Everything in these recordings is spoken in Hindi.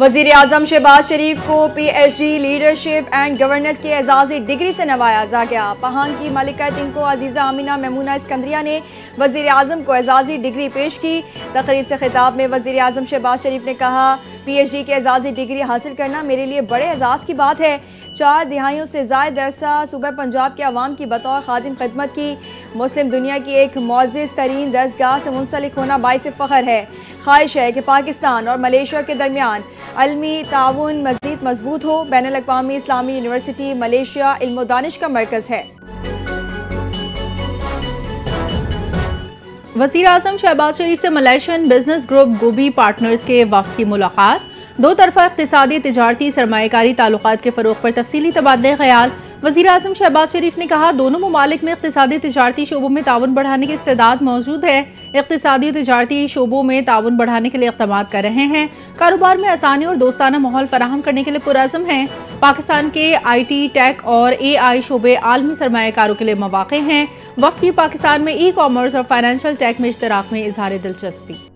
वज़ीर आज़म शहबाज शरीफ को PhD लीडरशिप एंड गवर्नेंस की एजाज़ी डिग्री से नवाजा गया। पहांग की मलिका तिंको अजीज़ा आमिना मेमूना सिकंदरिया ने वज़ीर आज़म को एजाज़ी डिग्री पेश की। तकरीब से खिताब में वज़ीर आज़म शहबाज शरीफ ने कहा, PhD की एजाज़ी डिग्री हासिल करना मेरे लिए बड़े एजाज़ की बात है। 4 दिहाइयों से ज़ायद अरसा सूबा पंजाब के अवाम की बतौर खादिम खिदमत की। मुस्लिम दुनिया की एक मोअज़्ज़िज़ तरीन दरसगाह से मुंसलिक होना बाइस फ़ख्र है। ख्वाहिश है कि पाकिस्तान और मलेशिया के दरमियान अलमी ताउन मज़ीद मजबूत हो। बैनुल अक़वामी इस्लामी यूनिवर्सिटी मलेशिया इल्म व दानिश का मरकज़ है। वज़ीर आज़म शहबाज शरीफ से मलेशियन बिजनेस ग्रुप गोबी पार्टनर्स के वफ़द की मुलाकात। दो तरफ़ा इक़्तिसादी तिजारती सरमायाकारी ताल्लुकात के फ़रोग़ पर तफ़सीली तबादले ख़याल। वज़ीर आज़म शहबाज शरीफ ने कहा, दोनों ममालिक में इक़्तिसादी तिजारती शोबों में ताउन बढ़ाने की इस्तेदाद मौजूद है। इक़्तिसादी तिजारती शोबों में ताउन बढ़ाने के लिए इक़दाम कर रहे हैं। कारोबार में आसानी और दोस्ताना माहौल फराहम करने के लिए पुरअज़्म हैं। पाकिस्तान के IT, टेक और AI शोबे आलमी सरमायाकारों के लिए मौक़े हैं। वफ़द की पाकिस्तान में ई-कॉमर्स और फाइनेंशियल टेक में इश्तराक में इज़हार दिलचस्पी।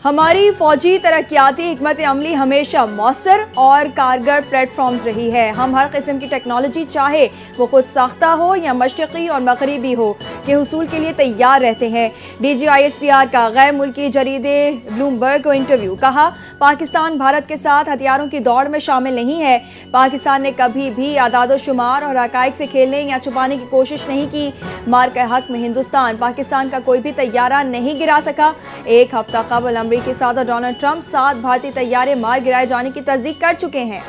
हमारी फौजी तरक्याती हिकमत अमली हमेशा मौसर और कारगर प्लेटफॉर्म्स रही है। हम हर किस्म की टेक्नोलॉजी, चाहे वो खुद साख्ता हो या मशरक़ी और मगरबी हो, के हुसूल के लिए तैयार रहते हैं। DG ISPR का गैर मुल्की जरीदे ब्लूमबर्ग को इंटरव्यू। कहा, पाकिस्तान भारत के साथ हथियारों की दौड़ में शामिल नहीं है। पाकिस्तान ने कभी भी आदाद शुमार और हक़ाइक़ से खेलने या छुपाने की कोशिश नहीं की। मार्के हक में हिंदुस्तान पाकिस्तान का कोई भी तैयारा नहीं गिरा सका। एक हफ्ता कबल अमेरिकी सदर डोनाल्ड ट्रंप 7 भारतीय तैयारे मार गिराए जाने की तस्दीक कर चुके हैं।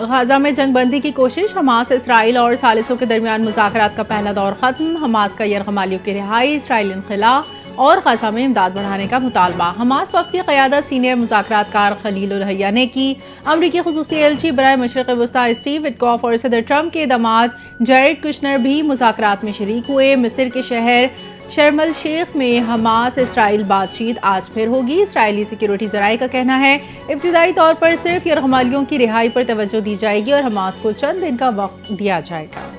गाजा में जंगबंदी की कोशिश। हमास, इसराइल और सालिसों के दरमियान मुज़ाकरात का पहला दौर खत्म। हमास का यरगमालियों की रिहाई, इसराइल इनखिला और गाजा में इमदाद बढ़ाने का मुतालबा। हमास वफ़द की क़यादत सीनियर मुज़ाकरातकार खलील उल हैया ने की। अमरीकी ख़ुसूसी एलची बराए मशरिक़ वस्ता स्टीव विटकॉफ और सदर ट्रंप के दामाद जैरेड कुशनर भी मुज़ाकरात में शरीक हुए। मिस्र के शहर शर्म शेख में हमास इसराइल बातचीत आज फिर होगी। इसराइली सिक्योरिटी ज़राए का कहना है, इब्तिदाई तौर पर सिर्फ यरगमालियों की रिहाई पर तवज्जो दी जाएगी और हमास को चंद दिन का वक्त दिया जाएगा।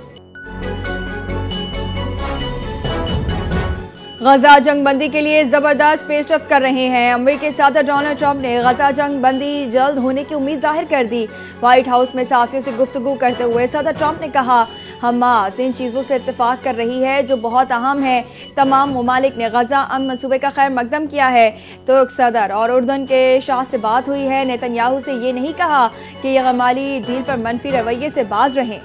गजा जंग बंदी के लिए जबरदस्त पेशरफ्त कर रहे हैं। अमेरिकी सदर डोनाल्ड ट्रंप ने गजा जंग बंदी जल्द होने की उम्मीद जाहिर कर दी। व्हाइट हाउस में सहाफ़ियों से गुफ्तगू करते हुए सदर ट्रंप ने कहा, हमास इन चीज़ों से इत्तेफाक कर रही है जो बहुत अहम है। तमाम ममालिक ने गजा अमन मनसूबे का खैर मकदम किया है। तुर्क सदर और उर्दन के शाह से बात हुई है। नेतन्याहू से ये नहीं कहा कि यरगमाली डील पर मनफी रवैये से बाज रहें।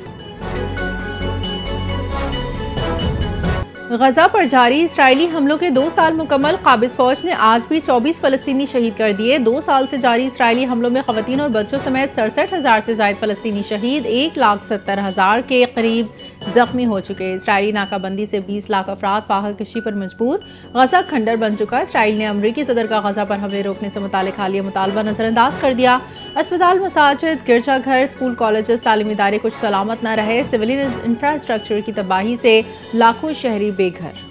गजा पर जारी इसराइली हमलों के 2 साल मुकम्मल। काबिज फौज ने आज भी 24 फ़लस्तीनी शहीद कर दिए। 2 साल से जारी इसराइली हमलों में ख़वातीन और बच्चों समेत 67,000 से ज़ायद फ़लस्तीनी शहीद, 1,70,000 के करीब जख्मी हो चुके। इसराइली नाकाबंदी से 20 लाख अफराद फाहा कशी पर मजबूर। गजा खंडर बन चुका। इसराइल ने अमरीकी सदर का गजा पर हमले रोकने से मुतालिक हालिया मुतालबा नज़रअंदाज कर दिया। अस्पताल, मसाजिद, गिरजाघर, स्कूल, कॉलेज, तालीमी इदारे कुछ सलामत न रहे। सिविलियन इंफ्रास्ट्रक्चर की तबाही से लाखों शहरी बेघर।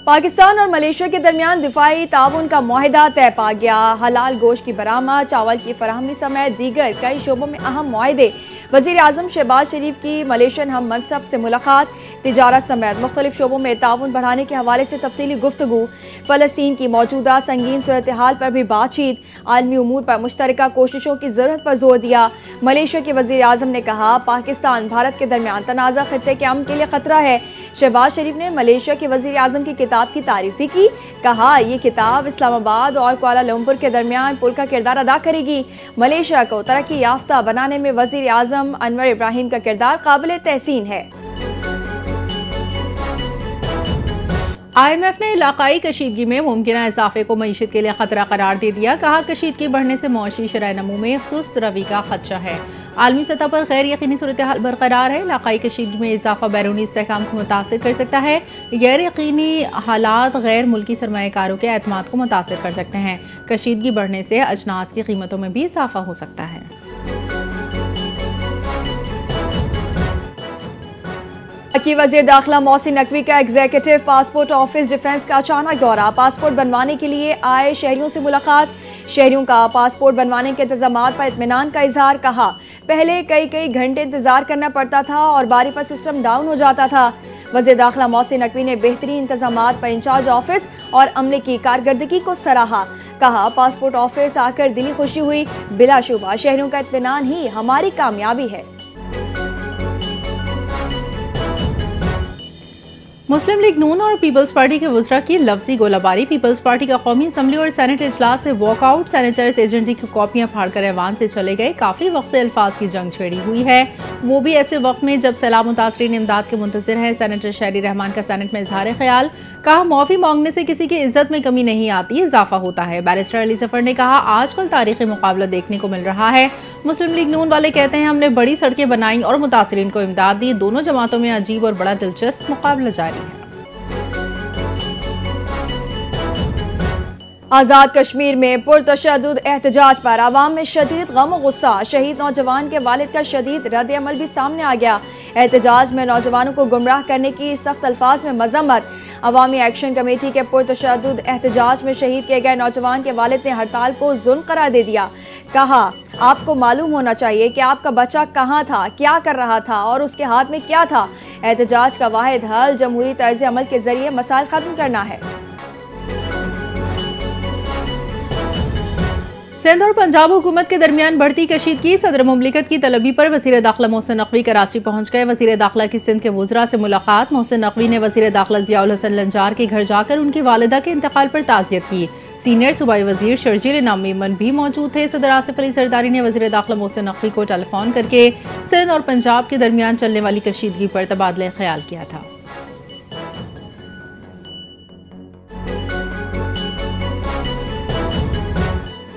पाकिस्तान और मलेशिया के दरमियान दिफाई ताउन का मुआहिदा तय पा गया। हलाल गोश्त की बरामद, चावल की फराहमी समेत दीगर कई शोबों में अहम मुआहिदे। वज़ीर आज़म शहबाज शरीफ की मलेशियन हम मनसब से मुलाकात। तिजारत समेत मुख्तलिफ शोबों में ताउन बढ़ाने के हवाले से तफसीली गुफ्तगू। फ़लस्तीन की मौजूदा संगीन सूरत हाल पर भी बातचीत। आलमी उमूर पर मुश्तरका कोशिशों की ज़रूरत पर जोर दिया। मलेशिया के वज़ीर आज़म ने कहा, पाकिस्तान भारत के दरमियान तनाज़ा खित्ते के अमन के लिए ख़तरा है। शहबाज शरीफ ने मलेशिया के वज़ीर आज़म की किताब की तारीफ भी की। कहा, ये किताब इस्लामाबाद और कुआलालंपुर के दरमियान पुल का किरदार अदा करेगी। मलेशिया को तरक्की याफ्ता बनाने में वज़ीर आज़म अनवर इब्राहिम का किरदार काबिल तहसीन है। IMF ने इलाकाई कशीदगी में मुमकिन इजाफे को मईशत के लिए खतरा करार दे दिया। कहा, कशीदगी बढ़ने से मुआशी शरह नमू में सुस्त रवि का खदशा है। आलमी सतह पर गैर यकीनी सूरत हाल बरकरार है। इलाकाई कशीदगी में इजाफा बैरूनी इस्तेहकाम को मुतासिर कर सकता है। गैर यकीनी हालात गैर मुल्की सरमायाकारों के एतमाद को मुतासिर कर सकते हैं। कशीदगी बढ़ने से अजनास की कीमतों में भी इजाफा हो सकता है। की वज़ीर दाखिला मोहसिन नकवी का एग्जीक्यूटिव पासपोर्ट ऑफिस डिफेंस का अचानक दौरा। पासपोर्ट बनवाने के लिए आए शहरियों से मुलाकात। शहरियों का पासपोर्ट बनवाने के इंतजामात पर इत्मीनान का इजहार। कहा, पहले कई घंटे इंतजार करना पड़ता था और बारी पर सिस्टम डाउन हो जाता था। वज़ीर दाखिला मोहसिन नकवी ने बेहतरीन इंतजामात पर इंचार्ज ऑफिस और अमले की कारकर्दगी को सराहा। कहा, पासपोर्ट ऑफिस आकर दिली खुशी हुई। बिलाशुबा शहरियों का इत्मीनान ही हमारी कामयाबी है। मुस्लिम लीग नून और पीपल्स पार्टी के वज़रा की लफ्जी गोलाबारी। पीपल्स पार्टी का कौमी असम्बली और सेनेट इजलास से वॉकआउट। सेनेटर्स एजेंडी की कॉपियां फाड़कर ऐवान से चले गए। काफी वक्त से अल्फाज की जंग छेड़ी हुई है, वो भी ऐसे वक्त में जब सैलाब मुतासरीन इमदाद के मुंतज़िर है। सेनेटर शहरी रहमान का सेनेट में इजहार ख्याल। कहा, माफी मांगने से किसी की इज्जत में कमी नहीं आती, इजाफा होता है। बैरिस्टर अली जफर ने कहा, आजकल तारीखी मुकाबला देखने को मिल रहा है। मुस्लिम लीग नून वाले कहते हैं, हमने बड़ी सड़कें बनाई और मुतासरीन को इमदाद दी। दोनों जमातों में अजीब और बड़ा दिलचस्प मुकाबला जारी है। आज़ाद कश्मीर में पुरतशद्दुद एहतजाज पर आवाम में शदीद गम और गुस्सा। शहीद नौजवान के वालिद का शदीद रद्द अमल भी सामने आ गया। एहतजाज में नौजवानों को गुमराह करने की सख्त अल्फाज में मजम्मत। अवामी एक्शन कमेटी के पुरतशद्दुद एहतजाज में शहीद किए गए नौजवान के वालिद ने हड़ताल को जुल्म करार दे दिया। कहा, आपको मालूम होना चाहिए कि आपका बच्चा कहाँ था, क्या कर रहा था और उसके हाथ में क्या था। एहतजाज का वाहिद हल जमहूरी तर्ज अमल के जरिए मसाइल खत्म करना है। सिंध और पंजाब हुकूमत के दरमियान बढ़ती कशीदगी। सदर मुमलिकत की तलबी पर वज़ीर दाखिला मोहसिन नकवी कराची पहुंच गए। वज़ीर दाखिला की सिंध के वज़रा से मुलाकात। मोहसिन नकवी ने वज़ीर दाखिला ज़ियाउल हसन लंजार के घर जाकर उनकी वालिदा के इंतकाल पर ताज़ियत की। सीनियर सूबाई वज़ीर शर्जील इनाम मेमन भी मौजूद थे। सदर आसिफ अली जरदारी ने वज़ीर दाखिला मोहसिन नकवी को टेलीफोन करके सिंध और पंजाब के दरमियान चलने वाली कशीदगी पर तबादला ख्याल किया था।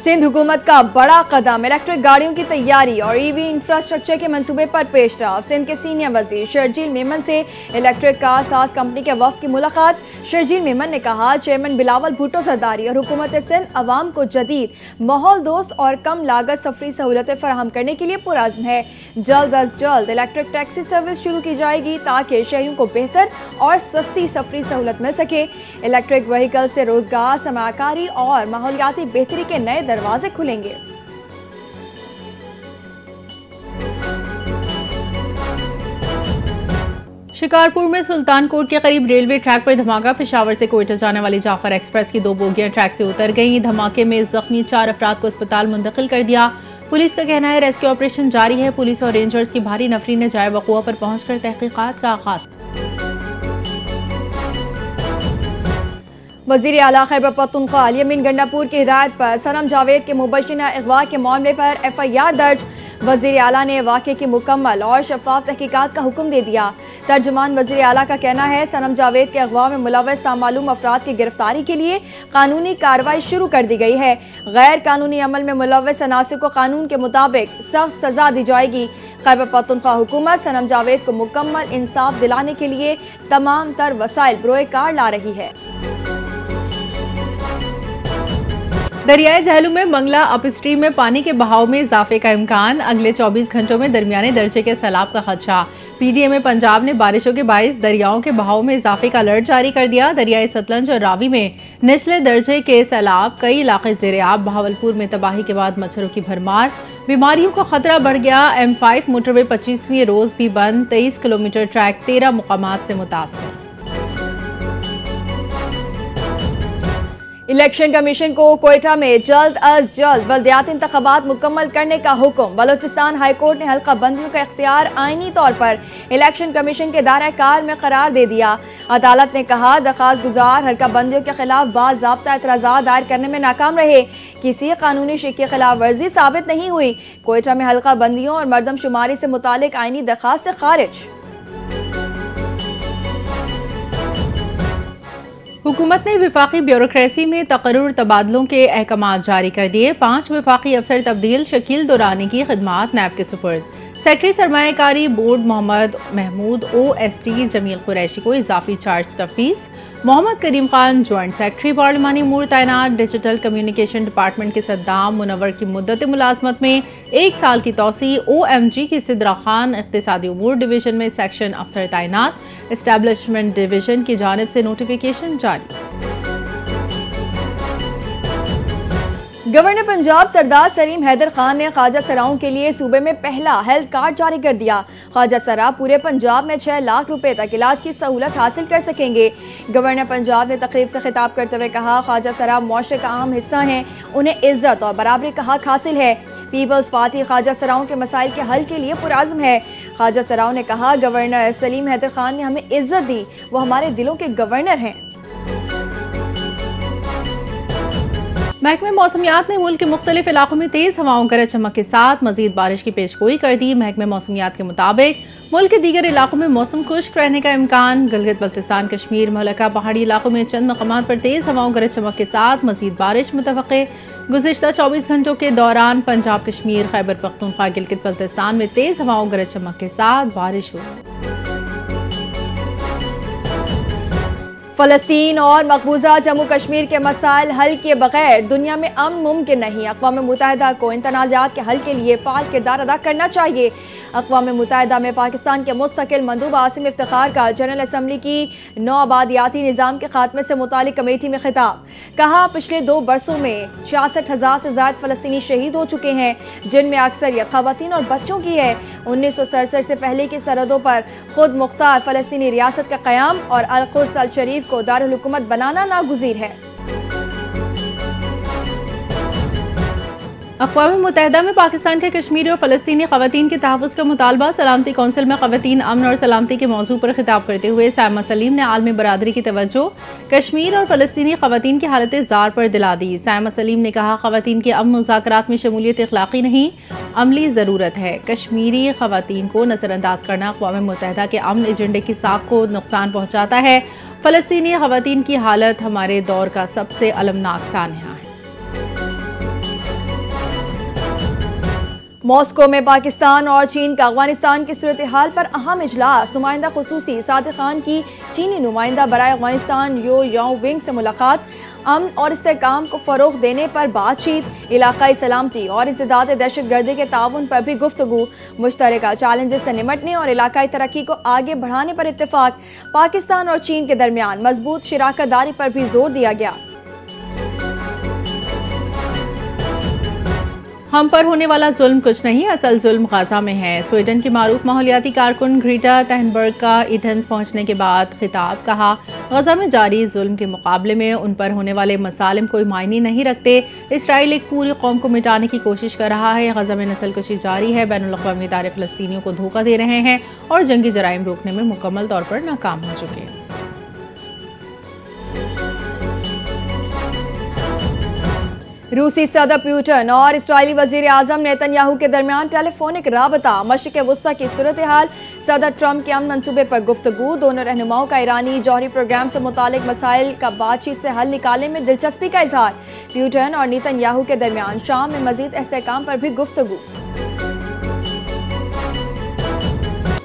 सिंध हुकूमत का बड़ा कदम। इलेक्ट्रिक गाड़ियों की तैयारी और ईवी इंफ्रास्ट्रक्चर के मंसूबे पर पेशरफ। सिंध के सीनियर वजीर शर्जील मेमन से इलेक्ट्रिक कार साज कंपनी के वफ्द की मुलाकात। शर्जील मेमन ने कहा, चेयरमैन बिलावल भुट्टो सरदारी और हुकूमत सिंध अवाम को जदीद, माहौल दोस्त और कम लागत सफरी सहूलतें फराहम करने के लिए पुरअज़्म है। जल्द अज जल्द इलेक्ट्रिक टैक्सी सर्विस शुरू की जाएगी ताकि शहरियों को बेहतर और सस्ती सफरी सहूलत मिल सके। इलेक्ट्रिक व्हीकल से रोजगार, सरमाकारी और माहौलियाती बेहतरी के नए दरवाजे खुलेंगे। शिकारपुर में सुल्तानकोट के करीब रेलवे ट्रैक पर धमाका। पेशावर से कोयटा जाने वाली जाफर एक्सप्रेस की 2 बोगियां ट्रैक से उतर गईं। धमाके में जख्मी 4 अफराद को अस्पताल मुंतकिल कर दिया। पुलिस का कहना है रेस्क्यू ऑपरेशन जारी है। पुलिस और रेंजर्स की भारी नफरी ने जाए वक़ुआ पर पहुंचकर तहकीकात का आगाज। वज़ीर आला खैबर पख्तूनख्वा यमीन गंडापुर की हिदायत पर सनम जावेद के मुबशिरा अगवा के मामले पर FIR दर्ज। वज़ीर आला ने वाक़े की मुकम्मल और शफाफ तहकीकात का हुक्म दे दिया। तर्जुमान वज़ीर आला का कहना है, सनम जावेद के अगवा में मुलव्वस नामालूम अफराद की गिरफ्तारी के लिए कानूनी कार्रवाई शुरू कर दी गई है। गैर कानूनी अमल में मुलव्वस अनासिर को कानून के मुताबिक सख्त सजा दी जाएगी। खैबर पख्तूनख्वा हुकूमत सनम जावेद को मुकम्मल इंसाफ दिलाने के लिए तमाम तर वसाइल बरोए कार ला रही है। दरियाए झेलम में मंगला अपस्ट्रीम में पानी के बहाव में इजाफे का इम्कान। अगले 24 घंटों में दरमियाने दर्जे के सैलाब का खदशा। PDM पंजाब ने बारिशों के बाइस दरियाओं के बहाव में इजाफे का अलर्ट जारी कर दिया। दरियाए सतलज और रावी में निचले दर्जे के सैलाब, कई इलाके ज़ेर-ए-आब। बहावलपुर में तबाही के बाद मच्छरों की भरमार, बीमारियों का खतरा बढ़ गया। M5 मोटरवे 25वीं रोज भी बंद। 23 किलोमीटर ट्रैक 13 मुकामात से मुतासर। इलेक्शन कमीशन को कोयटा में जल्द अज जल्द बल्दियाती इंतखाबात मुकम्मल करने का हुक्म। बलोचिस्तान हाई कोर्ट ने हल्का बंदियों का इख्तियार आईनी तौर पर इलेक्शन कमीशन के दायरा कार में करार दे दिया। अदालत ने कहा, दरख्वास्त गुजार हल्का बंदियों के खिलाफ बाज़ाब्ता एतराज़ात दायर करने में नाकाम रहे। किसी कानूनी शिक की खिलाफ वर्जी साबित नहीं हुई। कोयटा में हल्का बंदियों और मरदमशुमारी से मुतालिक आईनी दरख्वास्त से खारिज। हुकूमत ने विफाकी ब्यूरोक्रेसी में तकर्रुर तबादलों के अहकामात जारी कर दिए। 5 विफाकी अफसर तब्दील। शकील दुरानी की खिदमात नैब के सुपुर्द। सेक्रेटरी सरमायाकारी बोर्ड मोहम्मद महमूद OST जमील कुरैशी को इजाफी चार्ज तफवीज़। मोहम्मद करीम खान ज्वाइंट सेक्रेटरी पार्लिमानी उमूर तैनात। डिजिटल कम्युनिकेशन डिपार्टमेंट के सद्दाम मुनव्वर की मुद्दत मुलाजमत में 1 साल की तौसी। OMG की सिद्रा खान इक़्तिसादी उमूर डिवीजन में सेक्शन अफसर तैनात। एस्टैब्लिशमेंट डिवीजन की जानिब से नोटिफिकेशन जारी। गवर्नर पंजाब सरदार सलीम हैदर खान ने ख्वाजा सराओं के लिए सूबे में पहला हेल्थ कार्ड जारी कर दिया। ख्वाजा सरा पूरे पंजाब में 6 लाख रुपए तक इलाज की सहूलत हासिल कर सकेंगे। गवर्नर पंजाब ने तकरीब से खिताब करते हुए कहा, ख्वाजा सरा मुआशरे का अहम हिस्सा हैं, उन्हें इज्जत और बराबरी का हक हासिल है। पीपल्स पार्टी ख्वाजा सराओं के मसाइल के हल के लिए पुरआज़्म है। ख्वाजा सराओं ने कहा, गवर्नर सलीम हैदर खान ने हमें इज्जत दी, वो हमारे दिलों के गवर्नर हैं। महकमे मौसमियात ने मुल्क के मुख्तलिफ इलाकों में तेज हवाओं गरज चमक के साथ मजीद बारिश की पेशगोई कर दी। महकमे मौसमियात के मुताबिक मुल्क के दीगर इलाकों में मौसम खुश्क रहने का इम्कान। गिलगित बल्तिस्तान, कश्मीर, मुल्का पहाड़ी इलाकों में चंद मकामात पर तेज हवाओं गरज चमक के साथ मजीद बारिश मुतवक्के। गुज़िश्ता 24 घंटों के दौरान पंजाब, कश्मीर, खैबर पख्तूनख्वा, गिलगित बल्तिस्तान में तेज हवाओं गरज चमक के साथ बारिश हुई। फ़लस्तीन और मकबूजा जम्मू कश्मीर के मसाइल हल किए बगैर दुनिया में अमन मुमकिन नहीं। अक़वाम मुत्तहिदा को इन तनाज़ात के हल के लिए फ़ाल किरदार अदा करना चाहिए। अक़वाम मुत्तहिदा में पाकिस्तान के मुस्तकिल मंदूब आसिम इफ्तिखार का जनरल असम्बली की नौ आबादियाती निज़ाम के खात्मे से मुतालिक कमेटी में खिताब। कहा, पिछले 2 बरसों में 66,000 से ज़ायद फ़लस्तीनी शहीद हो चुके हैं, जिनमें अक्सरियत ख़वातीन और बच्चों की है। 1967 से पहले की सरहदों पर खुद मुख्तार फ़लस्तीनी रियासत का क़याम और अल-कुद्स अल-शरीफ को दारुल हुकूमत बनाना नागुज़ीर है। अक़वाम मुत्तहिदा में पाकिस्तान के कश्मीरी और फ़लस्तीनी ख़वातीन के तहफ़्फ़ुज़ का मुतालबा। सलामती कौंसिल में ख़वातीन अमन और सलामती के मौजू पर खिताब करते हुए सायमा सलीम ने आलमी बरादरी की तवज्जो कश्मीर और फ़लस्तीनी ख़वातीन की हालत ज़ार पर दिला दी। सायमा सलीम ने कहा, ख़वातीन की अमन मुज़ाकरात में शमूलियत इख़लाक़ी नहीं, अमली ज़रूरत है। कश्मीरी ख़वातीन को नज़रअंदाज करना अक़वाम मुत्तहिदा के अमन एजेंडे की साख को नुकसान पहुँचाता है। फ़लस्तीनी ख़वातीन की हालत हमारे दौर का सबसे अलमनाक सान्या है। मॉस्को में पाकिस्तान और चीन का अफगानिस्तान की सूरत हाल पर अहम इजलास। नुमाइंदा खुसूसी सादिक खान की चीनी नुमाइंदा बराए अफगानिस्तान यो याओ विंग से मुलाकात। अमन और इस्तेहकाम को फ़रोग़ देने पर बातचीत। इलाकाई सलामती और इंसदाद दहशत गर्दी के ताउन पर भी गुफ्तगू। मुश्तरका चैलेंजेस से निमटने और इलाकाई तरक्की को आगे बढ़ाने पर इत्तेफाक। पाकिस्तान और चीन के दरमियान मजबूत शराकत दारी पर भी जोर दिया गया। हम पर होने वाला जुल्म कुछ नहीं, असल जुल्म गाजा में है। स्वीडन की मारूफ माहौलियाती कारकुन ग्रीटा थनबर्ग का एथेंस पहुंचने के बाद खिताब। कहा, गजा में जारी जुल्म के मुकाबले में उन पर होने वाले मसालिम कोई मायने नहीं रखते। इसराइल एक पूरी कौम को मिटाने की कोशिश कर रहा है। गजा में नस्लकुशी जारी है। बैनुल-अक़वामी इदारे फ़लस्तीनियों को धोखा दे रहे हैं और जंगी जराइम रोकने में मुकम्मल तौर पर नाकाम हो चुके हैं। रूसी सदर पुतिन और इस्राइली वज़ीर आज़म नेतन्याहू के दरमियान टेलीफोनिक राबता। मशरिक़ वुस्ता की सूरत हाल, सदर ट्रंप के अमन मंसूबे पर गुफ्तगू। दोनों रहनुमाओं का ईरानी जौहरी प्रोग्राम से मुतालिक मसाइल का बातचीत से हल निकालने में दिलचस्पी का इजहार। पुतिन और नेतन्याहू के दरमियान शाम में मजीद इस्तेहकाम पर भी गुफ्तगू।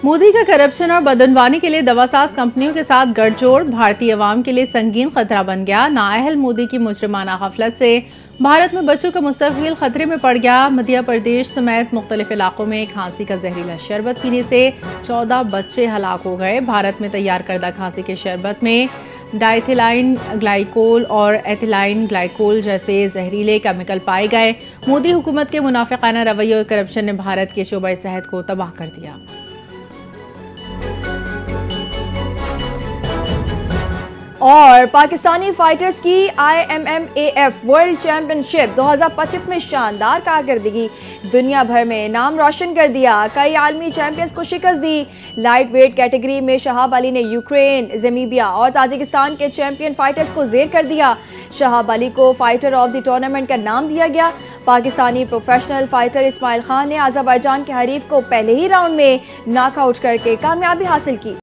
मोदी का करप्शन और बदनवानी के लिए दवासाज कंपनियों के साथ गठजोड़ भारतीय अवाम के लिए संगीन खतरा बन गया। नाअहल मोदी की मुजरिमाना गफलत से भारत में बच्चों का मुस्तकबिल खतरे में पड़ गया। मध्य प्रदेश समेत मुख्तलिफ इलाकों में खांसी का जहरीला शरबत पीने से 14 बच्चे हलाक हो गए। भारत में तैयार करदा खांसी के शरबत में डाइथिलाइन ग्लाइकोल और एथिलाइन ग्लाइकोल जैसे जहरीले केमिकल पाए गए। मोदी हुकूमत के मुनाफिकाना रवैये और करप्शन ने भारत के शोबे सेहत को तबाह कर दिया। और पाकिस्तानी फाइटर्स की IMMAF वर्ल्ड चैंपियनशिप 2025 में शानदार कारकर्दगी, दुनिया भर में नाम रोशन कर दिया। कई आलमी चैंपियंस को शिकस्त दी। लाइट वेट कैटेगरी में शहाब अली ने यूक्रेन, ज़मीबिया और ताजिकिस्तान के चैंपियन फाइटर्स को जेर कर दिया। शहाब अली को फाइटर ऑफ द टूर्नामेंट का नाम दिया गया। पाकिस्तानी प्रोफेशनल फाइटर इस्माइल खान ने अज़रबैजान के हरीफ को पहले ही राउंड में नॉकआउट करके कामयाबी हासिल की।